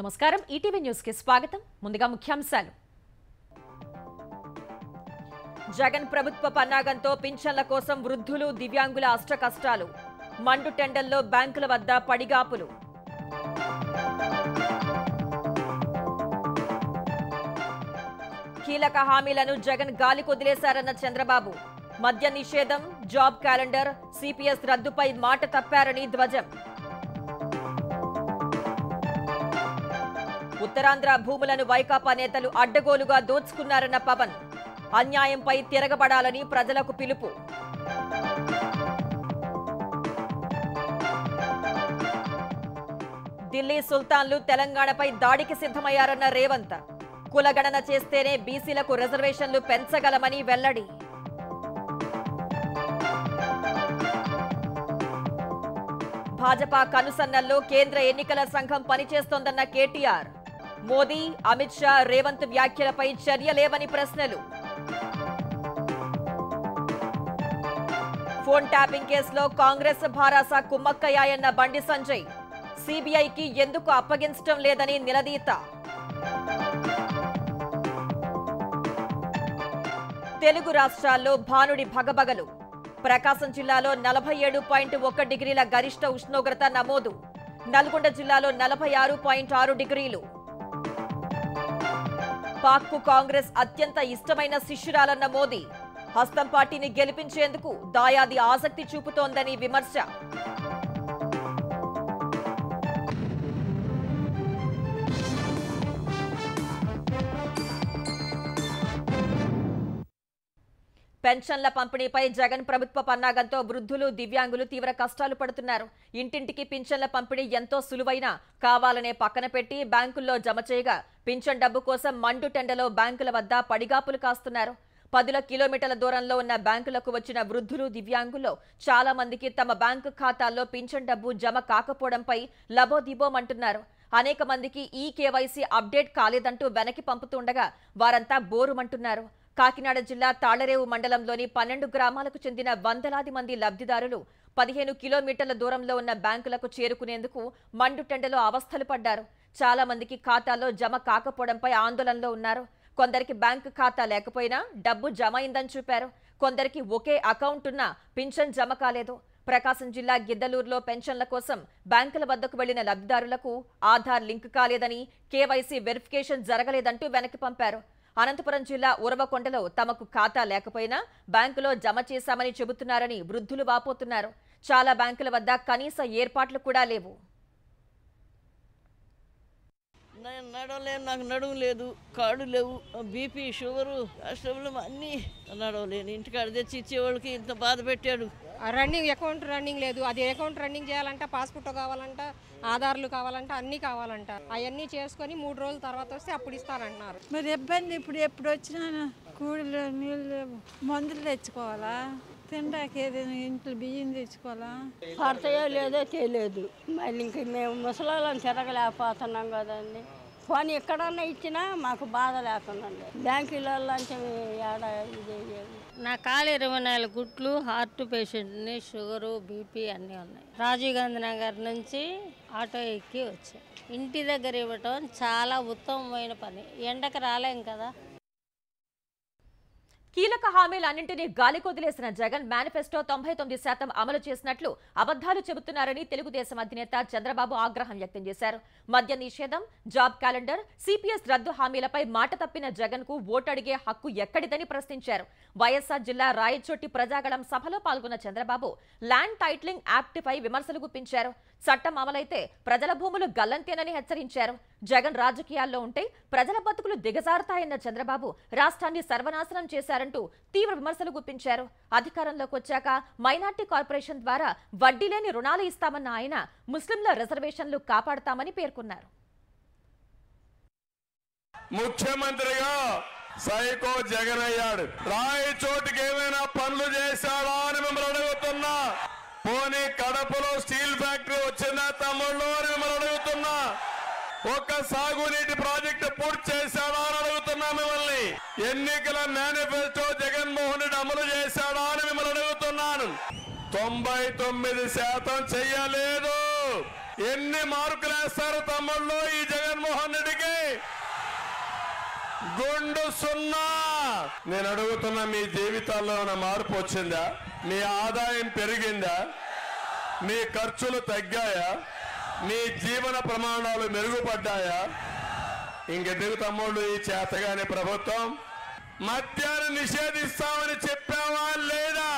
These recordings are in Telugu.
నమస్కారం ఈటీవీ న్యూస్ కి స్వాగతం ముందుగా ముఖ్యాంశాలు జగన్ ప్రభుత్వ పన్నాగంతో పింఛన్ల కోసం వృద్ధులు దివ్యాంగుల అష్టకష్టాలు మండు టెండల్లో బ్యాంకుల వద్ద పడిగాపులు కీలక హామీలను జగన్ గాలి కొదిలేశారన్న చంద్రబాబు మద్య నిషేధం జాబ్ క్యాలెండర్ సిపిఎస్ రద్దుపై మాట తప్పారని ధ్వజం ఉత్తరాంధ్ర భూములను వైకాపా నేతలు అడ్డగోలుగా దోచుకున్నారన్న పవన్ అన్యాయంపై తిరగబడాలని ప్రజలకు పిలుపు ఢిల్లీ సుల్తాన్లు తెలంగాణపై దాడికి సిద్ధమయ్యారన్న రేవంత్ కులగణన చేస్తేనే బీసీలకు రిజర్వేషన్లు పెంచగలమని వెల్లడి భాజపా కనుసన్నల్లో కేంద్ర ఎన్నికల సంఘం పనిచేస్తోందన్న కేటీఆర్ మోదీ అమిత్ షా రేవంత్ వ్యాఖ్యలపై చర్యలేవని ప్రశ్నలు ఫోన్ ట్యాపింగ్ కేసులో కాంగ్రెస్ భారాస కుమ్మక్కయ్యాయన్న బండి సంజయ్ సిబిఐకి ఎందుకు అప్పగించడం లేదని నిలదీత తెలుగు రాష్ట్రాల్లో భానుడి భగభగలు ప్రకాశం జిల్లాలో 47.1 డిగ్రీల గరిష్ట ఉష్ణోగ్రత నమోదు నల్గొండ జిల్లాలో 46.6 డిగ్రీలు పాక్కు కాంగ్రెస్ అత్యంత ఇష్టమైన శిష్యురాలన్న మోదీ హస్తం పార్టీని గెలిపించేందుకు దాయాది ఆసక్తి చూపుతోందని విమర్శ పెన్షన్ల పంపిణీపై జగన్ ప్రభుత్వ పన్నాగంతో వృద్ధులు దివ్యాంగులు తీవ్ర కష్టాలు పడుతున్నారు. ఇంటింటికి పింఛన్ల పంపిణీ ఎంతో సులువైనా కావాలనే పక్కన పెట్టి బ్యాంకుల్లో జమ చేయగా పింఛన్ డబ్బు కోసం మండు టెండలో బ్యాంకుల వద్ద పడిగాపులు కాస్తున్నారు. 10 కిలోమీటర్ల దూరంలో ఉన్న బ్యాంకులకు వచ్చిన వృద్ధులు దివ్యాంగుల్లో చాలా మందికి తమ బ్యాంకు ఖాతాల్లో పింఛన్ డబ్బు జమ కాకపోవడంపై లబోదిబోమంటున్నారు. అనేక మందికి ఈ కేవైసీ అప్డేట్ కాలేదంటూ వెనక్కి పంపుతుండగా వారంతా బోరుమంటున్నారు. కాకినాడ జిల్లా తాళ్లరేవు మండలంలోని 12 గ్రామాలకు చెందిన వందలాది మంది లబ్ధిదారులు 15 కిలోమీటర్ల దూరంలో ఉన్న బ్యాంకులకు చేరుకునేందుకు మండు టెండలో అవస్థలు పడ్డారు. చాలా మందికి ఖాతాలో జమ కాకపోవడంపై ఆందోళనలో ఉన్నారు. కొందరికి బ్యాంకు ఖాతా లేకపోయినా డబ్బు జమ అయిందని చూపారు. కొందరికి ఒకే అకౌంట్ ఉన్నా పింఛన్ జమ కాలేదు. ప్రకాశం జిల్లా గిద్దలూరులో పెన్షన్ల కోసం బ్యాంకుల వద్దకు వెళ్లిన లబ్ధిదారులకు ఆధార్ లింక్ కాలేదని కేవైసీ వెరిఫికేషన్ జరగలేదంటూ వెనక్కి పంపారు. అనంతపురం జిల్లా ఉరవకొండలో తమకు ఖాతా లేకపోయినా బ్యాంకులో జమ చేశామని చెబుతున్నారని వృద్ధులు వాపోతున్నారు. చాలా బ్యాంకుల వద్ద కనీస ఏర్పాట్లు కూడా లేవు. నడవలేను, నాకు నడుము లేదు, కాళ్ళు లేవు, బీపీ షుగరు కష్టంలో అన్నీ నడవలేను. ఇంటికాడ తెచ్చి ఇచ్చేవాళ్ళకి ఇంత బాధ పెట్టాడు. రన్నింగ్ అకౌంట్ రన్నింగ్ లేదు. అది అకౌంట్ రన్నింగ్ చేయాలంట, పాస్పోర్ట్ కావాలంట, ఆధార్లు కావాలంట, అన్నీ కావాలంట. అవన్నీ చేసుకొని 3 రోజుల తర్వాత వస్తే అప్పుడు ఇస్తారంటున్నారు. మరి ఇబ్బంది. ఎప్పుడు వచ్చినా కూడలు నీళ్ళు మందులు తెచ్చుకోవాలా, తినడానికి ఏదైనా ఇంట్లో బియ్యం తెచ్చుకోవాలా. పడతాయో లేదో తెలియదు. మళ్ళీ ఇంక మేము ముసలాళ్ళని తిరగలేకపోతున్నాం కదండి. ఫోన్ ఎక్కడన్నా ఇచ్చినా మాకు బాధ లేకుండా బ్యాంకులలో అంటే ఇది నా కాలు 24 గుట్లు, హార్ట్ పేషెంట్ని, షుగరు, బీపీ అన్నీ ఉన్నాయి. రాజీవ్ గాంధీ నగర్ నుంచి ఆటో ఎక్కి వచ్చాయి. ఇంటి దగ్గర ఇవ్వటం చాలా ఉత్తమమైన పని. ఎండకు రాలేం కదా. కీలక హామీలన్నింటినీ గాలి కొదిలేసిన జగన్ మేనిఫెస్టో 99% అమలు చేసినట్లు అబద్ధాలు చెబుతున్నారని తెలుగుదేశం అధినేత చంద్రబాబు ఆగ్రహం వ్యక్తం చేశారు. మద్య నిషేధం, జాబ్ క్యాలెండర్, సిపిఎస్ రద్దు హామీలపై మాట తప్పిన జగన్ కు ఓటు అడిగే హక్కు ఎక్కడిదని ప్రశ్నించారు. వైఎస్ఆర్ జిల్లా రాయచోటి ప్రజాగళం సభలో పాల్గొన్న చంద్రబాబు ల్యాండ్ టైటిలింగ్ యాక్ట్ పై విమర్శలు గుప్పించారు. చట్టం అమలైతే ప్రజల భూములు గల్లంతేనని హెచ్చరించారు. జగన్ రాజకీయాల్లో ఉంటే ప్రజల బతుకులు దిగజారుతాయన్న చంద్రబాబు రాష్ట్రాన్ని సర్వనాశనం చేశారంటూ తీవ్ర విమర్శలు గుప్పించారు. అధికారంలోకి వచ్చాక మైనార్టీ కార్పొరేషన్ ద్వారా వడ్డీ లేని రుణాలు ఇస్తామన్న ఆయన ముస్లింల రిజర్వేషన్లు కాపాడతామని పేర్కొన్నారు. ముఖ్యమంత్రిగా సైకో జగన్ అయ్యాడు. రాయచోటికి ఏమైనా పనులు చేశాడా అని మిమ్మల్ని అడుగుతున్నా. పోనీ కడపలో స్టీల్ ఫ్యాక్టరీ వచ్చిందా తమ్ముళ్ళు అని మిమ్మల్ని అడుగుతున్నా. ఒక సాగునీటి ప్రాజెక్టు పూర్తి చేశాడా అని అడుగుతున్నా మిమ్మల్ని. ఎన్నికల మేనిఫెస్టో జగన్మోహన్ రెడ్డి అమలు చేశాడా అని మిమ్మల్ని అడుగుతున్నాను. 99% చెయ్యలేదు. ఎన్ని మార్కులు వేస్తారు తమ్ముళ్ళు ఈ జగన్మోహన్ రెడ్డికి? గుండు సున్నా. నేను అడుగుతున్నా, మీ జీవితాల్లో ఏమైనా మార్పు వచ్చిందా? మీ ఆదాయం పెరిగిందా? మీ ఖర్చులు తగ్గాయా? మీ జీవన ప్రమాణాలు మెరుగుపడ్డాయా? ఇంకెందుకు తమ్ముళ్ళు ఈ చేతగాని ప్రభుత్వం? మద్యాన్ని నిషేధిస్తామని చెప్పావా లేదా?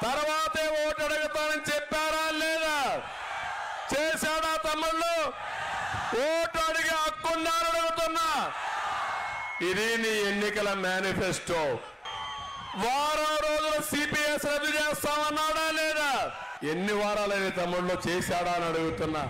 తర్వాతే ఓటు అడుగుతామని చెప్పారా లేదా? చేశాడా తమ్ముళ్ళు? ఓటు అడిగే హక్కున్నారని అడుగుతున్నా. ఇది నీ ఎన్నికల మేనిఫెస్టో. వారం రోజులు సిపిఎస్ రద్దు చేస్తామన్నాడా లేదా? ఎన్ని వారాలని తమ్ముళ్ళు చేశాడా అని అడుగుతున్నా.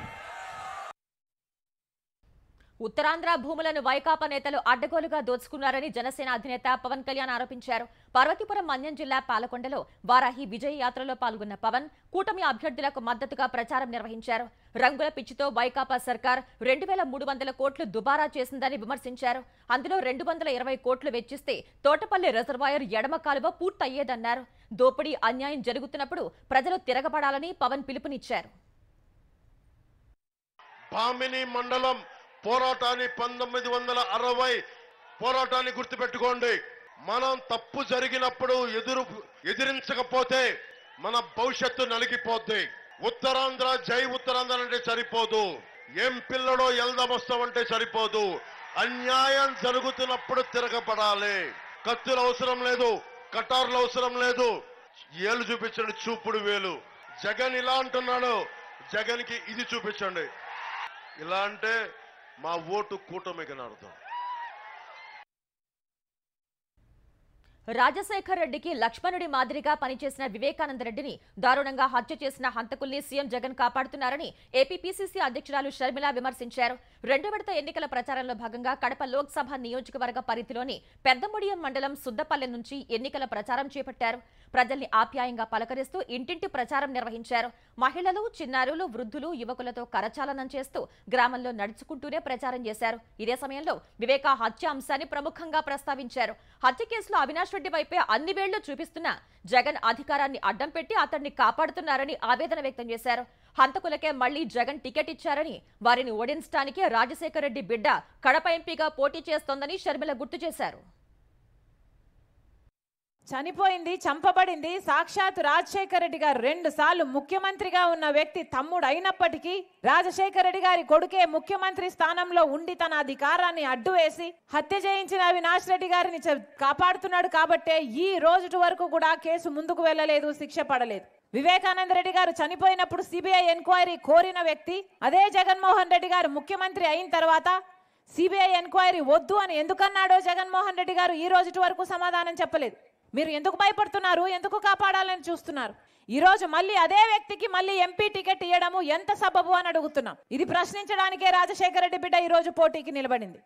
ఉత్తరాంధ్ర భూములను వైకాపా నేతలు అడ్డగోలుగా దోచుకున్నారని జనసేన అధినేత పవన్ కళ్యాణ్ ఆరోపించారు. పార్వతీపురం మన్యం జిల్లా పాలకొండలో వారాహి విజయ యాత్రలో పాల్గొన్న పవన్ కూటమి అభ్యర్థులకు మద్దతుగా ప్రచారం నిర్వహించారు. రంగుల పిచ్చితో వైకాపా సర్కార్ 2300 కోట్లు దుబారా చేసిందని విమర్శించారు. అందులో 220 కోట్లు వెచ్చిస్తే తోటపల్లి రిజర్వాయర్ ఎడమ కాలువ పూర్తయ్యేదన్నారు. దోపిడీ అన్యాయం జరుగుతున్నప్పుడు ప్రజలు తిరగబడాలని పవన్ పిలుపునిచ్చారు. భామిని మండలం పోరాటాన్ని 1960 పోరాటాన్ని గుర్తుపెట్టుకోండి. మనం తప్పు జరిగినప్పుడు ఎదిరించకపోతే మన భవిష్యత్తు నలిగిపోద్ది. ఉత్తరాంధ్ర జై ఉత్తరాంధ్ర అంటే సరిపోదు. ఏం పిల్లడో ఎల్దమొస్తామంటే సరిపోదు. అన్యాయం జరుగుతున్నప్పుడు తిరగబడాలి. కత్తులు అవసరం లేదు, కటార్లు అవసరం లేదు. ఏళ్ళు చూపించండి, చూపుడు వేలు. జగన్ ఇలా అంటున్నాడు, జగన్కి ఇది చూపించండి. ఇలా అంటే మా ఓటు కూటమికి అర్థం. రాజశేఖర్ రెడ్డికి లక్ష్మణుడి మాదిరిగా పనిచేసిన వివేకానంద రెడ్డిని దారుణంగా హత్య చేసిన హంతకుల్ని సీఎం జగన్ కాపాడుతున్నారని ఏపీ పీసీసీ అధ్యక్షురాలు షర్మిల విమర్శించారు. 2వ విడత ఎన్నికల ప్రచారంలో భాగంగా కడప లోక్సభ నియోజకవర్గ పరిధిలోని పెద్దముడియం మండలం సుద్దపల్లె నుంచి ఎన్నికల ప్రచారం చేపట్టారు. ప్రజల్ని ఆప్యాయంగా పలకరిస్తూ ఇంటింటి ప్రచారం నిర్వహించారు. మహిళలు, చిన్నారులు, వృద్ధులు, యువకులతో కరచాలనం చేస్తూ గ్రామంలో నడుచుకుంటూనే ప్రచారం చేశారు. ఇదే సమయంలో వివేక హత్య అంశాన్ని ప్రముఖంగా ప్రస్తావించారు. హత్య కేసులో అవినాష్ రెడ్డి వైపే అన్ని వేళ్లు చూపిస్తున్నా జగన్ అధికారాన్ని అడ్డం పెట్టి అతన్ని కాపాడుతున్నారని ఆవేదన వ్యక్తం చేశారు. హంతకులకే మళ్లీ జగన్ టికెట్ ఇచ్చారని, వారిని ఓడించడానికే రాజశేఖర్ రెడ్డి బిడ్డ కడప ఎంపీగా పోటీ చేస్తోందని షర్మిల గుర్తు చేశారు. చనిపోయింది, చంపబడింది సాక్షాత్ రాజశేఖర రెడ్డి గారు. 2 సార్లు ముఖ్యమంత్రిగా ఉన్న వ్యక్తి తమ్ముడు అయినప్పటికీ రాజశేఖర రెడ్డి గారి కొడుకే ముఖ్యమంత్రి స్థానంలో ఉండి తన అధికారాన్ని అడ్డు వేసి హత్య చేయించిన అవినాష్ రెడ్డి గారిని కాపాడుతున్నాడు. కాబట్టే ఈ రోజు వరకు కూడా కేసు ముందుకు వెళ్ళలేదు, శిక్ష పడలేదు. వివేకానంద రెడ్డి గారు చనిపోయినప్పుడు సిబిఐ ఎంక్వైరీ కోరిన వ్యక్తి అదే జగన్మోహన్ రెడ్డి గారు ముఖ్యమంత్రి అయిన తర్వాత సిబిఐ ఎంక్వైరీ వద్దు అని ఎందుకన్నాడో జగన్మోహన్ రెడ్డి గారు ఈ రోజు వరకు సమాధానం చెప్పలేదు. మీరు ఎందుకు భయపడుతున్నారు? ఎందుకు కాపాడాలని చూస్తున్నారు? ఈ రోజు మళ్ళీ అదే వ్యక్తికి మళ్ళీ ఎంపీ టికెట్ ఇవ్వడము ఎంత సబబు అని అడుగుతున్నాం. ఇది ప్రశ్నించడానికే రాజశేఖర రెడ్డి బిడ్డ ఈ రోజు పోటీకి నిలబడింది.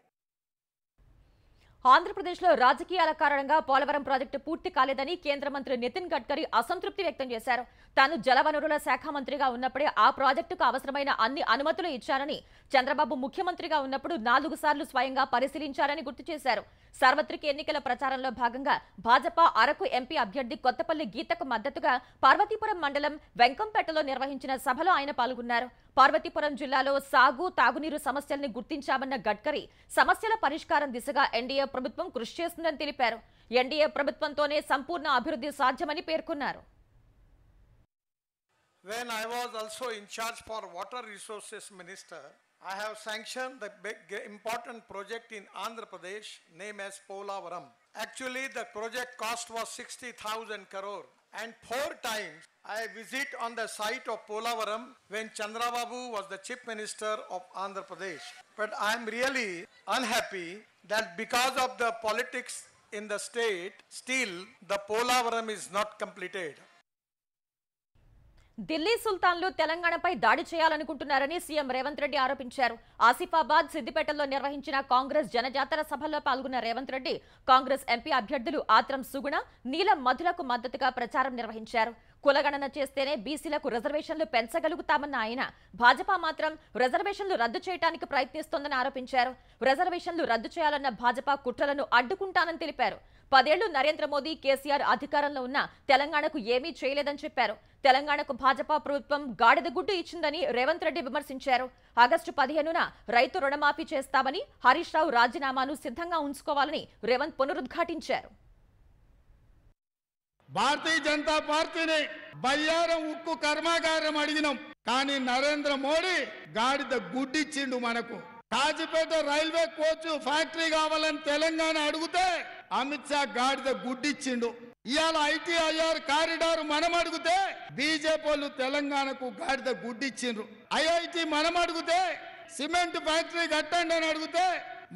ఆంధ్రప్రదేశ్లో రాజకీయాల కారణంగా పోలవరం ప్రాజెక్టు పూర్తి కాలేదని కేంద్ర మంత్రి నితిన్ గడ్కరీ అసంతృప్తి వ్యక్తం చేశారు. తాను జలవనరుల శాఖ మంత్రిగా ఉన్నప్పుడే ఆ ప్రాజెక్టుకు అవసరమైన అన్ని అనుమతులు ఇచ్చారని, చంద్రబాబు ముఖ్యమంత్రిగా ఉన్నప్పుడు 4 సార్లు స్వయంగా పరిశీలించారని గుర్తు చేశారు. సార్వత్రిక ఎన్నికల ప్రచారంలో భాగంగా భాజపా అరకు ఎంపీ అభ్యర్థి కొత్తపల్లి గీతకు మద్దతుగా పార్వతీపురం మండలం వెంకంపేటలో నిర్వహించిన సభలో ఆయన పాల్గొన్నారు. పార్వతీపురం జిల్లాలో సాగు, తాగునీరు సమస్యల్ని గుర్తించామన్న గడ్కరీ సమస్యల పరిష్కారం దిశగా ఎన్డీఏ ప్రభుత్వం కృషి చేస్తుందని తెలిపారు. ఎన్డీఏ ప్రభుత్వంతోనే సంపూర్ణ అభివృద్ధి సాధ్యమని పేర్కొన్నారు. When I was also in charge for water resources minister, I have sanctioned the big important project in Andhra Pradesh named as Polavaram. Actually, the project cost was 60,000 crore, and 4 times I visit on the site of Polavaram when Chandrababu was the chief minister of Andhra Pradesh. But I am really unhappy that because of the politics in the state, still the Polavaram is not completed. Delhi సుల్తాన్లు తెలంగాణపై దాడి చేయాలనుకుంటున్నారని సీఎం రేవంత్ రెడ్డి ఆరోపించారు. ఆసిఫాబాద్, సిద్దిపేటలో నిర్వహించిన కాంగ్రెస్ జనజాతర సభల్లో పాల్గొన్న రేవంత్ రెడ్డి కాంగ్రెస్ ఎంపీ అభ్యర్థులు ఆత్రం సుగుణ, నీలం మధులకు మద్దతుగా ప్రచారం నిర్వహించారు. కులగణన చేస్తేనే బీసీలకు రిజర్వేషన్లు పెంచగలుగుతామన్న ఆయన, భాజపా మాత్రం రిజర్వేషన్లు రద్దు చేయడానికి ప్రయత్నిస్తోందని ఆరోపించారు. రిజర్వేషన్లు రద్దు చేయాలన్న భాజపా కుట్రలను అడ్డుకుంటానని తెలిపారు. 10 ఏళ్లు నరేంద్ర మోదీ కేసీఆర్ అధికారంలో ఉన్న తెలంగాణకు ఏమీ చేయలేదని చెప్పారు. తెలంగాణకు భాజపా ప్రభుత్వం గాడిద గుడ్డు ఇచ్చిందని రేవంత్ రెడ్డి విమర్శించారు. ఆగస్టు 15న రైతు రుణమాఫీ చేస్తామని, హరీష్ రావు రాజీనామాను సిద్ధంగా ఉంచుకోవాలని రేవంత్ పునరుద్ఘాటించారు. భారతీయ జనతా పార్టీని బయ్యారం ఉక్కు కర్మాగారం అడిగినాం, కానీ నరేంద్ర మోడీ గాడిద గుడ్డిచ్చిండు. మనకు కాజీపేట రైల్వే కోచ్ ఫ్యాక్టరీ కావాలని తెలంగాణ అడిగితే అమిత్ షా గాడిద గుడ్డిచ్చిండు. ఇవాళ ITIR కారిడార్ మనం అడిగితే బీజేపీ వాళ్ళు తెలంగాణకు గాడిద గుడ్డిచ్చిండ్రు. IIT మనం అడిగితే సిమెంట్ ఫ్యాక్టరీ కట్టండి అని అడిగితే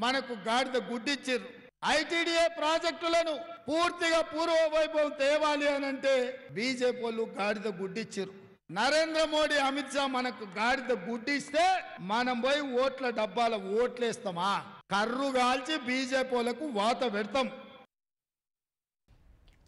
మనకు గాడిద గుడ్డిచ్చిండ్రు. ITDA ప్రాజెక్టులను పూర్తిగా పూర్వ వైభవం తేవాలి అని అంటే బీజేపీ వాళ్ళు గాడిద గుడ్డిచ్చారు. నరేంద్ర మోడీ అమిత్ షా మనకు గాడిద గుడ్డిస్తే మనం పోయి ఓట్ల డబ్బాల ఓట్లేస్తామా? కర్రు కాల్చి బీజేపీ వాళ్ళకు వాత పెడతాం.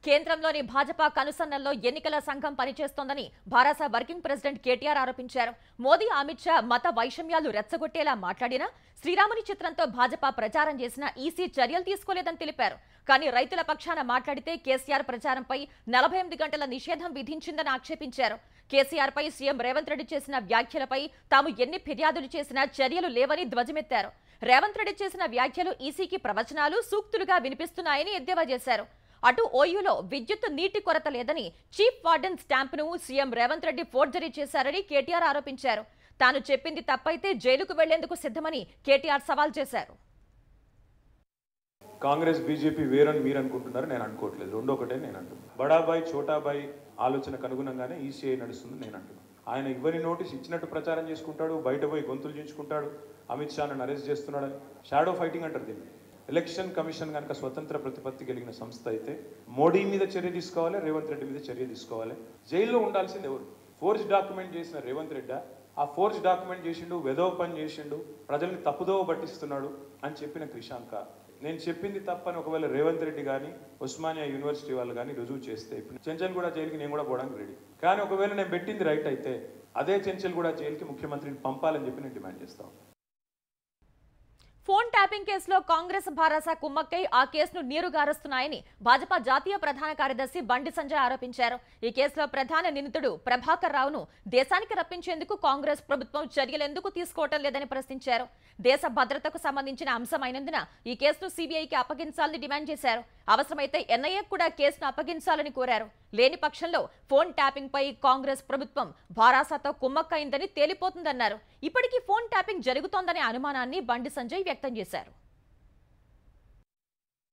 కేంద్రంలోని భాజపా కనుసన్నల్లో ఎన్నికల సంఘం పనిచేస్తోందని భారత వర్కింగ్ ప్రెసిడెంట్ కేటీఆర్ ఆరోపించారు. మోదీ, అమిత్ షా మత వైషమ్యాలు రెచ్చగొట్టేలా మాట్లాడినా, శ్రీరాముని చిత్రంతో భాజపా ప్రచారం చేసినా ఈసీ చర్యలు తీసుకోలేదని తెలిపారు. కానీ రైతుల పక్షాన మాట్లాడితే కేసీఆర్ ప్రచారంపై 48 గంటల నిషేధం విధించిందని ఆక్షేపించారు. కేసీఆర్ పై సీఎం రేవంత్ రెడ్డి చేసిన వ్యాఖ్యలపై తాము ఎన్ని ఫిర్యాదులు చేసినా చర్యలు లేవని ధ్వజమెత్తారు. రేవంత్ రెడ్డి చేసిన వ్యాఖ్యలు ఈసీకి ప్రవచనాలు, సూక్తులుగా వినిపిస్తున్నాయని ఎద్దేవా చేశారు. అటు ఓయూలో విద్యుత్ నీటి కొరత లేదని చీఫ్ వార్డెన్ స్టాంపును సీఎం రేవంత్ రెడ్డి ఫోర్జరీ చేశారని కేటీఆర్ ఆరోపించారు. తాను చెప్పింది తప్పైతే జైలుకు వెళ్లేందుకు సిద్ధమని కేటీఆర్ సవాల్ చేశారు. కాంగ్రెస్ బీజేపీ వేరని మీరు అనుకుంటున్నారు, నేను అనుకోవట్లేదు. రెండో ఒకటే నేను అంటున్నాను. బడాబాయ్ చోటాబాయ్ ఆలోచనకు అనుగుణంగానే ఈసీఐ నడుస్తుంది నేను అంటున్నాను. ఆయన ఇవ్వని నోటీస్ ఇచ్చినట్టు ప్రచారం చేసుకుంటాడు, బయట పోయి గొంతులు చించుకుంటాడు, అమిత్ షాను అరెస్ట్ చేస్తున్నాడని. షాడో ఫైటింగ్ అంటారు దీన్ని. ఎలక్షన్ కమిషన్ కనుక స్వతంత్ర ప్రతిపత్తి కలిగిన సంస్థ అయితే మోడీ మీద చర్య తీసుకోవాలి, రేవంత్ రెడ్డి మీద చర్య తీసుకోవాలి. జైల్లో ఉండాల్సింది ఎవరు? ఫోర్జ్ డాక్యుమెంట్ చేసిన రేవంత్ రెడ్డి ఆ ఫోర్జ్ డాక్యుమెంట్ చేసిండు, వెధవ పని చేసిండు, ప్రజల్ని తప్పుదోవ పట్టిస్తున్నాడు అని చెప్పిన క్రిషాంక. నేను చెప్పింది తప్పని ఒకవేళ రేవంత్ రెడ్డి కానీ ఉస్మానియా యూనివర్సిటీ వాళ్ళు కానీ రుజువు చేస్తే ఇప్పుడు చెంచల్ కూడా జైలుకి నేను కూడా పోవడానికి రెడీ. కానీ ఒకవేళ నేను పెట్టింది రైట్ అయితే అదే చెంచల్ కూడా జైలుకి ముఖ్యమంత్రిని పంపాలని చెప్పి నేను డిమాండ్ చేస్తాను. ఫోన్ ట్యాపింగ్ కేసులో కాంగ్రెస్ భారస కుమ్మక్కై ఆ కేసును నీరుగారుస్తున్నాయని భాజపా జాతీయ ప్రధాన కార్యదర్శి బండి సంజయ్ ఆరోపించారు. ఈ కేసులో ప్రధాన నిందితుడు ప్రభాకర్ రావును దేశానికి రప్పించేందుకు కాంగ్రెస్ ప్రభుత్వం చర్యలెందుకు తీసుకోవటం లేదని ప్రశ్నించారు. దేశ భద్రతకు సంబంధించిన అంశమైనందున ఈ కేసును సిబిఐకి అప్పగించాలని డిమాండ్ చేశారు. అవసరమైతే ఎన్ఐఏ కూడా కేసును అప్పగించాలని కోరారు. లేని పక్షంలో ఫోన్ ట్యాపింగ్ పై కాంగ్రెస్ ప్రభుత్వం భారాసతో కుమ్మక్కైందని తేలిపోతుందన్నారు. ఇప్పటికీ ఫోన్ ట్యాపింగ్ జరుగుతోందనే అనుమానాన్ని బండి సంజయ్ వ్యక్తం చేశారు.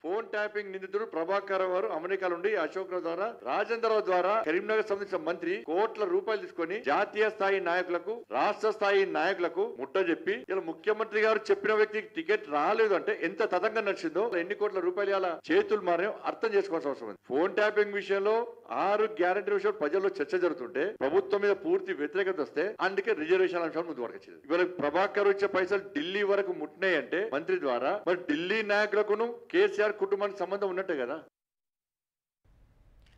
ఫోన్ ట్యాపింగ్ నిందితుడు ప్రభాకర్ గారు అమెరికా నుండి అశోక్ రావు ద్వారా రాజేంద్రరావు ద్వారా కరీంనగర్ సంబంధించిన మంత్రి కోట్ల రూపాయలు తీసుకొని జాతీయ స్థాయి నాయకులకు, రాష్ట్ర స్థాయి నాయకులకు ముట్టజెప్పి ఇలా ముఖ్యమంత్రి గారు చెప్పిన వ్యక్తికి టికెట్ రాలేదు అంటే ఎంత తతంగా నడిచిందో, ఎన్ని కోట్ల రూపాయలు ఇలా చేతులు మారే అర్థం చేసుకోవాల్సిన అవసరం ఉంది. ఫోన్ ట్యాపింగ్ విషయంలో 6 గ్యారెంటీ విషయంలో ప్రజల్లో చర్చ జరుగుతుంటే ప్రభుత్వం మీద పూర్తి వ్యతిరేకత వస్తే అందుకే రిజర్వేషన్ అంశాలు ముందు వరకు వచ్చింది. ఇవాళ ప్రభాకర్ వచ్చే పైసలు ఢిల్లీ వరకు ముట్టినాయంటే మంత్రి ద్వారా, మరి ఢిల్లీ నాయకులకును కేసీఆర్ కుటుంబానికి సంబంధం ఉన్నట్టే కదా.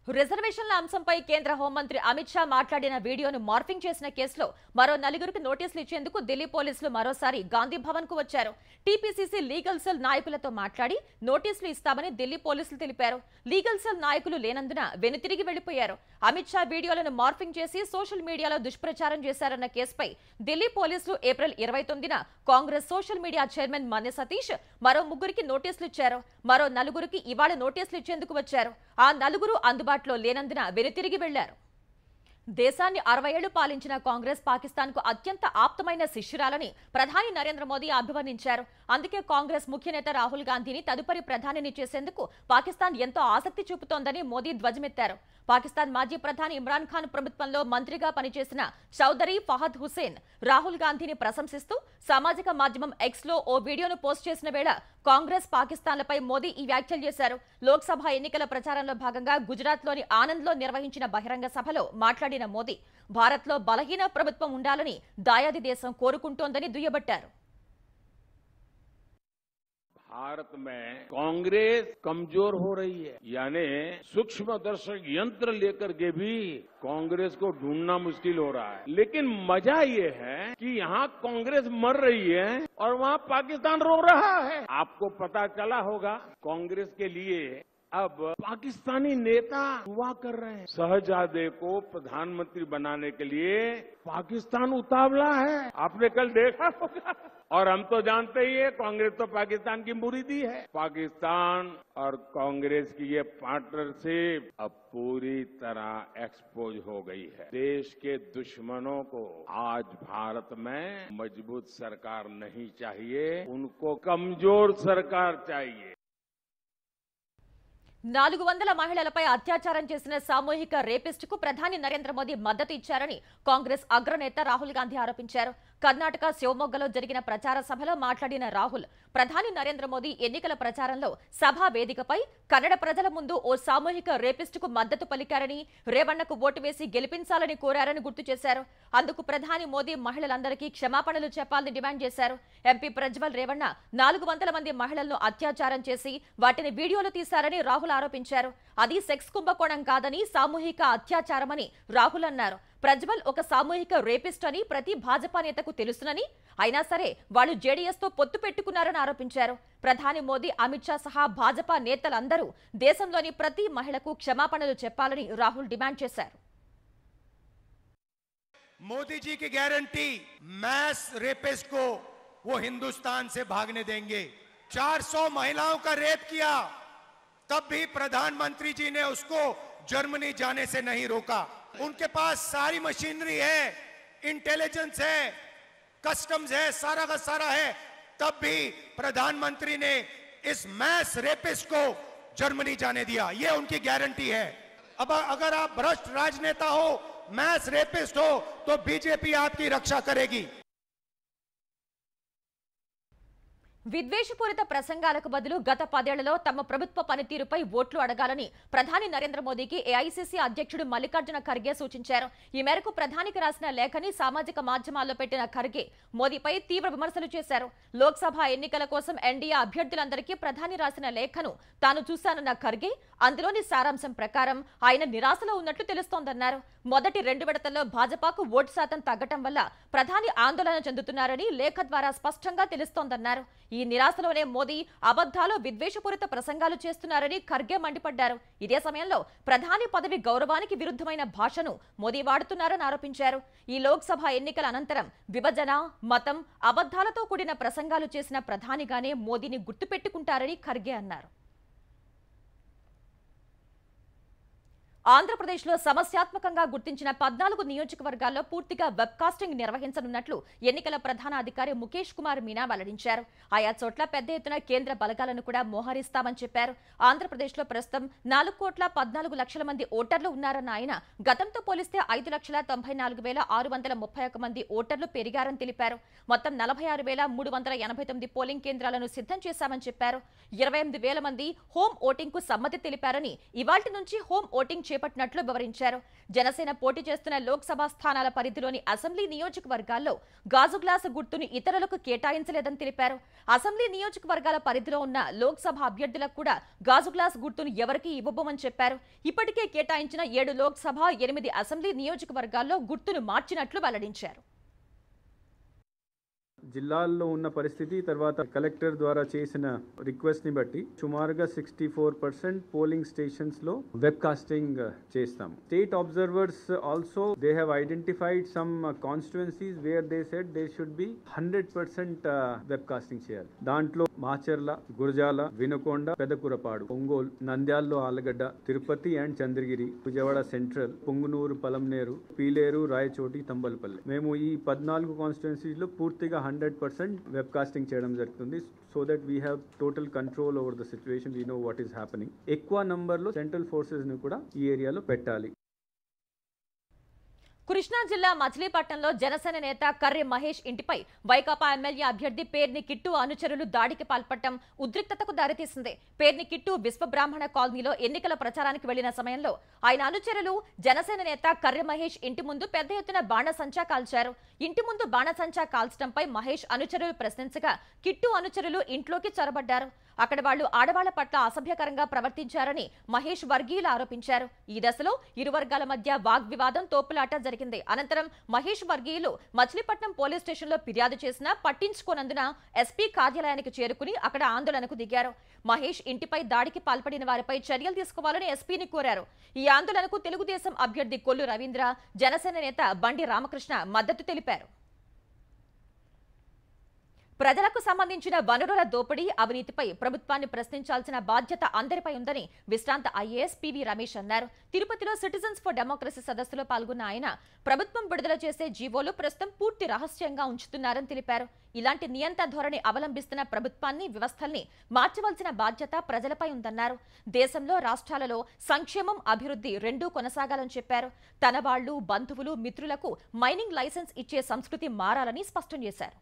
రిజర్వేషన్ల అంశంపై కేంద్ర హోంమంత్రి అమిత్ షా మాట్లాడిన వీడియోను మార్ఫింగ్ చేసిన కేసులో మరో 4గురికి నోటీసులు ఇచ్చేందుకు ఢిల్లీ పోలీసులు మరోసారి గాంధీ భవన్ కు వచ్చారు. టీపీసీసీ లీగల్ సెల్ నాయకులతో మాట్లాడి నోటీసులు ఇస్తామని ఢిల్లీ పోలీసులు తెలిపారు. లీగల్ సెల్ నాయకులు లేనందున వెనుతిరిగి వెళ్లిపోయారు. అమిత్ షా వీడియోలను మార్ఫింగ్ చేసి సోషల్ మీడియాలో దుష్ప్రచారం చేశారన్న కేసుపై ఢిల్లీ పోలీసులు ఏప్రిల్ 29న Congress social media chairman Manne Satish మరో 3గురికి నోటీసులు ఇచ్చారు. మరో 4గురికి ఇవాళ నోటీసులు ఇచ్చేందుకు వచ్చారు. ఆ 4గురు అందుబాటులో లేనందున వెనుతిరిగి వెళ్లారు. దేశాన్ని 60 ఏళ్లు పాలించిన కాంగ్రెస్ పాకిస్తాన్కు అత్యంత ఆప్తమైన శిష్యురాలని ప్రధాని నరేంద్ర మోదీ అభివర్ణించారు. అందుకే కాంగ్రెస్ ముఖ్య నేత రాహుల్ గాంధీని తదుపరి ప్రధానిని చేసేందుకు పాకిస్తాన్ ఎంతో ఆసక్తి చూపుతోందని మోదీ ధ్వజమెత్తారు. పాకిస్తాన్ మాజీ ప్రధాని ఇమ్రాన్ ఖాన్ ప్రభుత్వంలో మంత్రిగా పనిచేసిన చౌదరి ఫహద్ హుసేన్ రాహుల్ గాంధీని ప్రశంసిస్తూ సామాజిక మాధ్యమం ఎక్స్లో ఓ వీడియోను పోస్ట్ చేసిన వేళ కాంగ్రెస్ పాకిస్తాన్లపై మోదీ ఈ వ్యాఖ్యలు చేశారు. లోక్సభ ఎన్నికల ప్రచారంలో భాగంగా గుజరాత్లోని ఆనంద్లో నిర్వహించిన బహిరంగ సభలో మాట్లాడిన మోదీ భారత్లో బలహీన ప్రభుత్వం ఉండాలని దాయాది దేశం కోరుకుంటోందని దుయ్యబట్టారు. भारत में कांग्रेस कमजोर हो रही है, यानी सूक्ष्मदर्शक यंत्र लेकर के भी कांग्रेस को ढूंढना मुश्किल हो रहा है. लेकिन मजा ये है कि यहाँ कांग्रेस मर रही है और वहाँ पाकिस्तान रो रहा है. आपको पता चला होगा कांग्रेस के लिए अब पाकिस्तानी नेता हुआ कर रहे हैं। शहजादे को प्रधानमंत्री बनाने के लिए पाकिस्तान उतावला है, आपने कल देखा होगा। और हम तो जानते ही है कांग्रेस तो पाकिस्तान की मुरीदी है। पाकिस्तान और कांग्रेस की ये पार्टनरशिप अब पूरी तरह एक्सपोज हो गई है। देश के दुश्मनों को आज भारत में मजबूत सरकार नहीं चाहिए, उनको कमजोर सरकार चाहिए। 400 మహిళలపై అత్యాచారం చేసిన సామూహిక రేపిస్టుకు ప్రధాని నరేంద్ర మోదీ మద్దతు ఇచ్చారని కాంగ్రెస్ అగ్రనేత రాహుల్ గాంధీ ఆరోపించారు. కర్ణాటక శివమొగ్గలో జరిగిన ప్రచార సభలో మాట్లాడిన రాహుల్, ప్రధాని నరేంద్ర మోదీ ఎన్నికల ప్రచారంలో సభా వేదికపై కన్నడ ప్రజల ముందు ఓ సామూహిక రేపిస్టుకు మద్దతు పలికారని, రేవణ్ణకు ఓటు వేసి గెలిపించాలని కోరారని గుర్తు చేశారు. అందుకు ప్రధాని మోదీ మహిళలందరికీ క్షమాపణలు చెప్పాలని డిమాండ్ చేశారు. ఎంపీ ప్రజ్వల్ రేవణ్ణ 400 మంది మహిళలను అత్యాచారం చేసి వాటిని వీడియోలు తీశారని రాహుల్ ఆరోపించారు. అది సెక్స్ కుంభకోణం కాదని సామూహిక అత్యాచారమని రాహుల్ అన్నారు. ప్రజ్వల్ ఒక సామూహిక రేపిస్ట్ అని ప్రతి భాజపా నేతకు తెలుసునని, అయినా సరే వాళ్ళు జేడీఎస్ తో పొత్తు పెట్టుకున్నారని ఆరోపించారు. ప్రధాని మోదీ, అమిత్ షా సహా భాజపా నేతలందరూ దేశంలోని ప్రతి మహిళకు క్షమాపణలు చెప్పాలని రాహుల్ డిమాండ్ చేశారు. मोदी जी की गारंटी, मैस रेपिस्ट को वो हिंदुस्तान से भागने देंगे। 400 महिलाओं का रेप किया, तब भी प्रधानमंत्री जी ने उसको जर्मनी जाने से नहीं रोका। उनके पास सारी मशीनरी है, इंटेलिजेंस है, कस्टम्स है, सारा का सारा है, तब भी प्रधानमंत्री ने इस मैस रेपिस्ट को जर्मनी जाने दिया। ये उनकी गारंटी है। अब अगर आप भ्रष्ट राजनेता हो, मैस रेपिस्ट हो, तो बीजेपी आपकी रक्षा करेगी। విద్వేషపూరిత ప్రసంగాలకు బదులు గత 10 ఏళ్లలో తమ ప్రభుత్వ పనితీరుపై ఓట్లు అడగాలని ప్రధాని నరేంద్ర మోదీకి ఏఐసీసీ అధ్యక్షుడు మల్లికార్జున ఖర్గే సూచించారు. ఈ మేరకు ప్రధానికి రాసిన లేఖని సామాజిక మాధ్యమాల్లో పెట్టిన ఖర్గే మోదీపై తీవ్ర విమర్శలు చేశారు. లోక్సభ ఎన్నికల కోసం ఎన్డీఏ అభ్యర్థులందరికీ ప్రధాని రాసిన లేఖను తాను చూశానన్న ఖర్గే, అందులోని సారాంశం ప్రకారం ఆయన నిరాశలో ఉన్నట్లు తెలుస్తోందన్నారు. మొదటి 2 విడతల్లో భాజపాకు ఓటు శాతం తగ్గటం వల్ల ప్రధాని ఆందోళన చెందుతున్నారని లేఖ ద్వారా స్పష్టంగా తెలుస్తోందన్నారు. ఈ నిరాశలోనే మోదీ అబద్ధాలు, విద్వేషపూరిత ప్రసంగాలు చేస్తున్నారని ఖర్గే మండిపడ్డారు. ఇదే సమయంలో ప్రధాని పదవి గౌరవానికి విరుద్ధమైన భాషను మోదీ వాడుతున్నారని ఆరోపించారు. ఈ లోక్సభ ఎన్నికల అనంతరం విభజన, మతం, అబద్ధాలతో కూడిన ప్రసంగాలు చేసిన ప్రధానిగానే మోదీని గుర్తుపెట్టుకుంటారని ఖర్గే అన్నారు. ఆంధ్రప్రదేశ్లో సమస్యాత్మకంగా గుర్తించిన 14 నియోజకవర్గాల్లో పూర్తిగా వెబ్కాస్టింగ్ నిర్వహించనున్నట్లు ఎన్నికల ప్రధాన అధికారి ముఖేష్ కుమార్ మీనా వెల్లడించారు. ఆయా చోట్ల పెద్ద ఎత్తున కేంద్ర బలగాలను కూడా మోహరిస్తామని చెప్పారు. ఆంధ్రప్రదేశ్లో ప్రస్తుతం 4,14,00,000 మంది ఓటర్లు ఉన్నారన్న ఆయన గతంతో పోలిస్తే 5,94,631 మంది ఓటర్లు పెరిగారని తెలిపారు. మొత్తం 46,389 పోలింగ్ కేంద్రాలను సిద్ధం చేశామని చెప్పారు. 28,000 మంది హోం ఓటింగ్ కు సమ్మతి తెలిపారని, ఇవాల్టి నుంచి హోం ఓటింగ్ చేపట్టినట్లు వివరించారు. జనసేన పోటీ చేస్తున్న లోక్సభ స్థానాల పరిధిలోని అసెంబ్లీ నియోజకవర్గాల్లో గాజు గ్లాసు గుర్తును ఇతరులకు కేటాయించలేదని తెలిపారు. అసెంబ్లీ నియోజకవర్గాల పరిధిలో ఉన్న లోక్సభ అభ్యర్థులకు కూడా గాజు గ్లాసు గుర్తును ఎవరికీ ఇవ్వబోమని చెప్పారు. ఇప్పటికే కేటాయించిన 7 లోక్సభ, 8 అసెంబ్లీ నియోజకవర్గాల్లో గుర్తును మార్చినట్లు వెల్లడించారు. జిల్లాల్లో ఉన్న పరిస్థితి తర్వాత కలెక్టర్ ద్వారా చేసిన రిక్వెస్ట్ ని బట్టి సుమారుగా 64% పోలింగ్ స్టేషన్స్ లో వెబ్ కాస్టింగ్ చేస్తాం. State observers also they have identified some constituencies where they said they should be 100% web casting చేయాలి. దాంట్లో మాచర్ల, గురజాల, వినుకొండ, పెదకురపాడు, ఒంగోలు, నంద్యాలలో ఆలగడ్డ, తిరుపతి అండ్ చంద్రగిరి, విజయవాడ సెంట్రల్, పొంగునూరు, పలంనేరు, పీలేరు, రాయచోటి, తంబలపల్లి. మేము ఈ 14 కాన్స్టిట్యుయెన్సీస్ లో పూర్తిగా 100% వెబ్ కాస్టింగ్ చేయడం జరుగుతుంది. So that we have total control over the situation, we know what is happening. ఎక్కువ నంబర్లో సెంట్రల్ ఫోర్సెస్ ని కూడా ఈ ఏరియాలో పెట్టాలి. కృష్ణా జిల్లా మచిలీపట్నంలో జనసేన నేత కర్రి మహేష్ ఇంటిపై వైకాపా ఎమ్మెల్యే అభ్యర్థి పేర్ని కిట్టు అనుచరులు దాడికి పాల్పడటం ఉద్రిక్తతకు దారితీసింది. పేర్ని కిట్టు విశ్వబ్రాహ్మణ కాలనీలో ఎన్నికల ప్రచారానికి వెళ్లిన సమయంలో ఆయన అనుచరులు జనసేన నేత కర్రి మహేష్ ఇంటి ముందు పెద్ద ఎత్తున బాణసంచా కాల్చారు. ఇంటి ముందు బాణసంచా కాల్చడంపై మహేష్ అనుచరులు ప్రశ్నించగా కిట్టు అనుచరులు ఇంట్లోకి చొరబడ్డారు. అక్కడ వాళ్లు ఆడవాళ్ల పట్ల అసభ్యకరంగా ప్రవర్తించారని మహేష్ వర్గీయులు ఆరోపించారు. ఈ దశలో ఇరు వర్గాల మధ్య వాగ్వివాదం, తోపులాట జరిగింది. అనంతరం మహేష్ వర్గీయులు మచిలీపట్నం పోలీస్ స్టేషన్లో ఫిర్యాదు చేసినా పట్టించుకోనందున ఎస్పీ కార్యాలయానికి చేరుకుని అక్కడ ఆందోళనకు దిగారు. మహేష్ ఇంటిపై దాడికి పాల్పడిన వారిపై చర్యలు తీసుకోవాలని ఎస్పీని కోరారు. ఈ ఆందోళనకు తెలుగుదేశం అభ్యర్థి కొల్లు రవీంద్ర, జనసేన నేత బండి రామకృష్ణ మద్దతు తెలిపారు. ప్రజలకు సంబంధించిన వనరుల దోపిడీ, అవినీతిపై ప్రభుత్వాన్ని ప్రశ్నించాల్సిన బాధ్యత అందరిపై ఉందని విశ్రాంత ఐఏఎస్ పివి రమేష్ అన్నారు. తిరుపతిలో సిటిజన్స్ ఫర్ డెమోక్రసీ సదస్సులో పాల్గొన్న ఆయన ప్రభుత్వం విడుదల చేసే జీవోలు ప్రస్తుతం పూర్తి రహస్యంగా ఉంచుతున్నారని తెలిపారు. ఇలాంటి నియంత ధోరణి అవలంబిస్తున్న ప్రభుత్వాన్ని, వ్యవస్థల్ని మార్చవలసిన బాధ్యత ప్రజలపై ఉందన్నారు. దేశంలో రాష్ట్రాలలో సంక్షేమం, అభివృద్ధి రెండూ కొనసాగాలని చెప్పారు. తన వాళ్లు, బంధువులు, మిత్రులకు మైనింగ్ లైసెన్స్ ఇచ్చే సంస్కృతి మారాలని స్పష్టం చేశారు.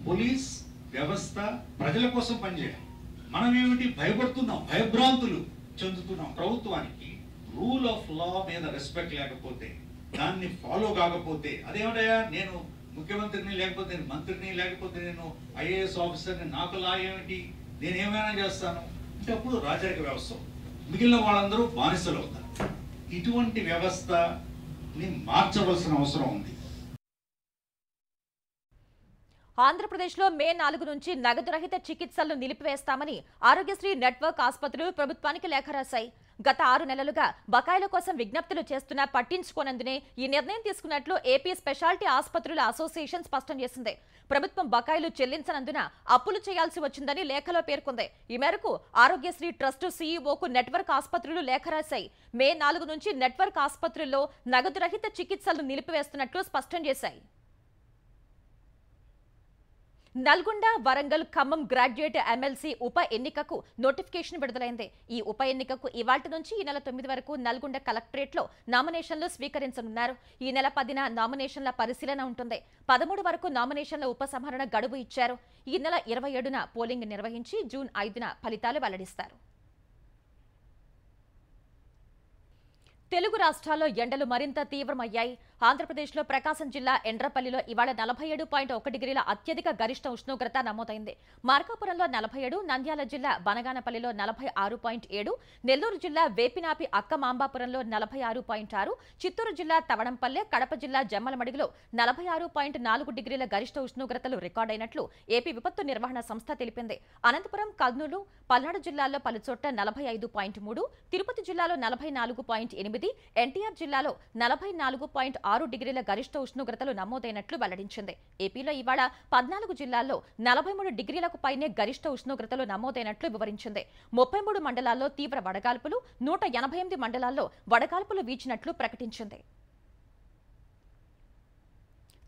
పోలీస్ వ్యవస్థ ప్రజల కోసం పనిచేయాలి. మనం ఏమిటి భయపడుతున్నాం, భయభ్రాంతులు చెందుతున్నాం. ప్రభుత్వానికి రూల్ ఆఫ్ లా మీద రెస్పెక్ట్ లేకపోతే, దాన్ని ఫాలో కాకపోతే, అదేమిటయా నేను ముఖ్యమంత్రిని లేకపోతే నేను మంత్రిని లేకపోతే నేను ఐఏఎస్ ఆఫీసర్ని, నాకు లా ఏమిటి, నేను ఏమైనా చేస్తాను అంటే అప్పుడు రాజరిక వ్యవస్థ, మిగిలిన వాళ్ళందరూ బానిసలు అవుతారు. ఇటువంటి వ్యవస్థని మార్చవలసిన అవసరం ఉంది. ఆంధ్రప్రదేశ్లో మే 4 నుంచి నగదు రహిత చికిత్సలను నిలిపివేస్తామని ఆరోగ్యశ్రీ నెట్వర్క్ ఆసుపత్రులు ప్రభుత్వానికి లేఖ రాశాయి. గత 6 నెలలుగా బకాయిల కోసం విజ్ఞప్తులు చేస్తున్నా పట్టించుకోనందునే ఈ నిర్ణయం తీసుకున్నట్లు ఏపీ స్పెషాలిటీ ఆసుపత్రుల అసోసియేషన్ స్పష్టం చేసింది. ప్రభుత్వం బకాయిలు చెల్లించనందున అప్పులు చేయాల్సి వచ్చిందని లేఖలో పేర్కొంది. ఈ మేరకు ఆరోగ్యశ్రీ ట్రస్ట్ సీఈఓకు నెట్వర్క్ ఆసుపత్రులు లేఖ రాశాయి. మే 4 నుంచి నెట్వర్క్ ఆసుపత్రుల్లో నగదు రహిత చికిత్సలను నిలిపివేస్తున్నట్లు స్పష్టం చేశాయి. నల్గొండ, వరంగల్, ఖమ్మం గ్రాడ్యుయేట్ ఎమ్మెల్సీ ఉప ఎన్నికకు నోటిఫికేషన్ విడుదలైంది. ఈ ఉప ఎన్నికకు ఇవాల్టి నుంచి ఈ నెల 9 వరకు నల్గొండ కలెక్టరేట్లో నామినేషన్లు స్వీకరించనున్నారు. ఈ నెల 10న నామినేషన్ల పరిశీలన ఉంటుంది. 13 వరకు నామినేషన్ల ఉపసంహరణ గడువు ఇచ్చారు. ఈ నెల 27న పోలింగ్ నిర్వహించి జూన్ 5న ఫలితాలు వెల్లడిస్తారు. తెలుగు రాష్ట్రాల్లో ఎండలు మరింత తీవ్రమయ్యాయి. ఆంధ్రప్రదేశ్లో ప్రకాశం జిల్లా ఎండ్రపల్లిలో ఇవాళ 47.1 డిగ్రీల అత్యధిక గరిష్ట ఉష్ణోగ్రత నమోదైంది. మార్కాపురంలో 47, నంద్యాల జిల్లా బనగానపల్లిలో 46.7, నెల్లూరు జిల్లా వేపినాపి అక్కమాంబాపురంలో 46.6, చిత్తూరు జిల్లా తవడంపల్లె, కడప జిల్లా జమ్మలమడిగిలో 46.4 డిగ్రీల గరిష్ట ఉష్ణోగ్రతలు రికార్డైనట్లు ఏపీ విపత్తు నిర్వహణ సంస్థ తెలిపింది. అనంతపురం, కర్నూలు, పల్నాడు జిల్లాల్లో పలుచోట్ల 45.3, తిరుపతి జిల్లాలో 44.8, ఎన్టీఆర్ జిల్లాలో 44.6 డిగ్రీల గరిష్ట ఉష్ణోగ్రతలు నమోదైనట్లు వెల్లడించింది. ఏపీలో ఇవాళ 14 జిల్లాల్లో 43 డిగ్రీలకు పైనే గరిష్ట ఉష్ణోగ్రతలు నమోదైనట్లు వివరించింది. 33 మండలాల్లో తీవ్ర వడగాల్పులు, 188 మండలాల్లో వడగాల్పులు వీచినట్లు ప్రకటించింది.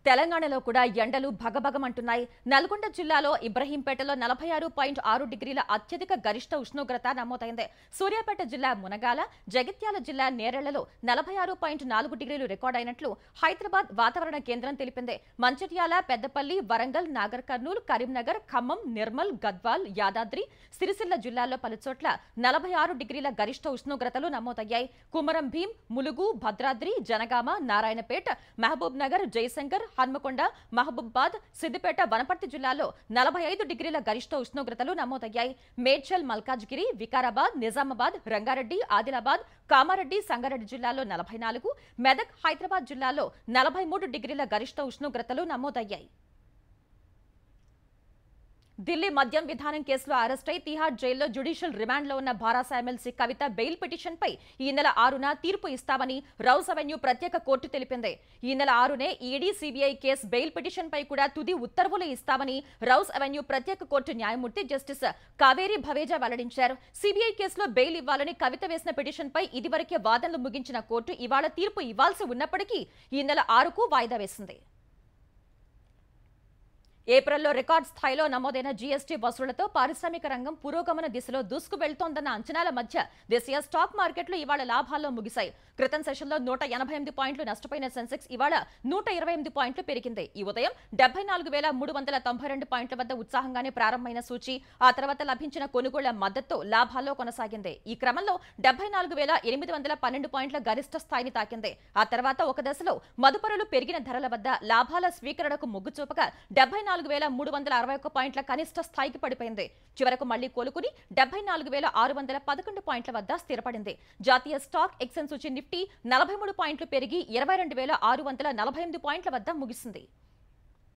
తెలంగాణలో కూడా ఎండలు భగభగమంటున్నాయి. నల్గొండ జిల్లాలో ఇబ్రహీంపేటలో 46.6 డిగ్రీల అత్యధిక గరిష్ట ఉష్ణోగ్రత నమోదైంది. సూర్యాపేట జిల్లా మునగాల, జగిత్యాల జిల్లా నేరెళ్లలో 46.4 డిగ్రీలు రికార్డైనట్లు హైదరాబాద్ వాతావరణ కేంద్రం తెలిపింది. మంచిర్యాల, పెద్దపల్లి, వరంగల్, నాగర్ కర్నూల్, కరీంనగర్, ఖమ్మం, నిర్మల్, గద్వాల్, యాదాద్రి, సిరిసిల్ల జిల్లాల్లో పలుచోట్ల 46 డిగ్రీల గరిష్ట ఉష్ణోగ్రతలు నమోదయ్యాయి. కుమరం భీం, ములుగు, భద్రాద్రి, జనగామ, నారాయణపేట, మహబూబ్ నగర్, జయశంకర్, హన్మకొండ, మహబూబాబాద్, సిద్దిపేట, వనపర్తి జిల్లాలో 45 డిగ్రీల గరిష్ట ఉష్ణోగ్రతలు నమోదయ్యాయి. మేడ్చల్, మల్కాజ్గిరి, వికారాబాద్, నిజామాబాద్, రంగారెడ్డి, ఆదిలాబాద్, కామారెడ్డి, సంగారెడ్డి జిల్లాలో 44, మెదక్, హైదరాబాద్ జిల్లాలో 43 డిగ్రీల గరిష్ట ఉష్ణోగ్రతలు నమోదయ్యాయి. ఢిల్లీ మద్యం విధానం కేసులో అరెస్టై తిహార్ జైల్లో జ్యుడిషియల్ రిమాండ్లో ఉన్న భారాస ఎమ్మెల్సీ కవిత బెయిల్ పిటిషన్పై ఈ నెల 6న తీర్పు ఇస్తామని రౌస్ అవెన్యూ ప్రత్యేక కోర్టు తెలిపింది. ఈ నెల 6నే ఈడీ, సిబిఐ కేసు బెయిల్ పిటిషన్పై కూడా తుది ఉత్తర్వులు ఇస్తామని రౌస్ అవెన్యూ ప్రత్యేక కోర్టు న్యాయమూర్తి జస్టిస్ కావేరి భవేజా వెల్లడించారు. సిబిఐ కేసులో బెయిల్ ఇవ్వాలని కవిత వేసిన పిటిషన్పై ఇదివరకే వాదనలు ముగించిన కోర్టు ఇవాళ తీర్పు ఇవ్వాల్సి ఉన్నప్పటికీ ఈ నెల 6కు వాయిదా వేసింది. ఏప్రిల్లో రికార్డ్ స్థాయిలో నమోదైన జీఎస్టీ వసూళ్లతో పారిశ్రామిక రంగం పురోగమన దిశలో దూసుకు వెళ్తోందన్న అంచనాల మధ్య దేశీయ స్టాక్ మార్కెట్లు ఇవాళ లాభాల్లో ముగిశాయి. క్రితం సెషన్లో 188 పాయింట్లు నష్టపోయిన సెన్సెక్స్ ఇవాళ 128 పాయింట్లు పెరిగింది. ఈ ఉదయం 74,392 పాయింట్ల వద్ద ఉత్సాహంగానే ప్రారంభమైన సూచీ ఆ తర్వాత లభించిన కొనుగోళ్ల మద్దతుతో లాభాల్లో కొనసాగింది. ఈ క్రమంలో 74,812 పాయింట్ల గరిష్ట స్థాయిని తాకింది. ఆ తర్వాత ఒక దశలో మదుపరులు పెరిగిన ధరల వద్ద లాభాల స్వీకరణకు మొగ్గు చూపగా 74,361 పాయింట్ల కనిష్ట స్థాయికి పడిపోయింది. చివరకు మళ్లీ కోలుకుని 74,611 పాయింట్ల వద్ద స్థిరపడింది. జాతీయ స్టాక్ ఎక్స్చేంజ్ సూచి నిఫ్టీ 43 పాయింట్లు పెరిగి 22,648 పాయింట్ల వద్ద ముగిసింది.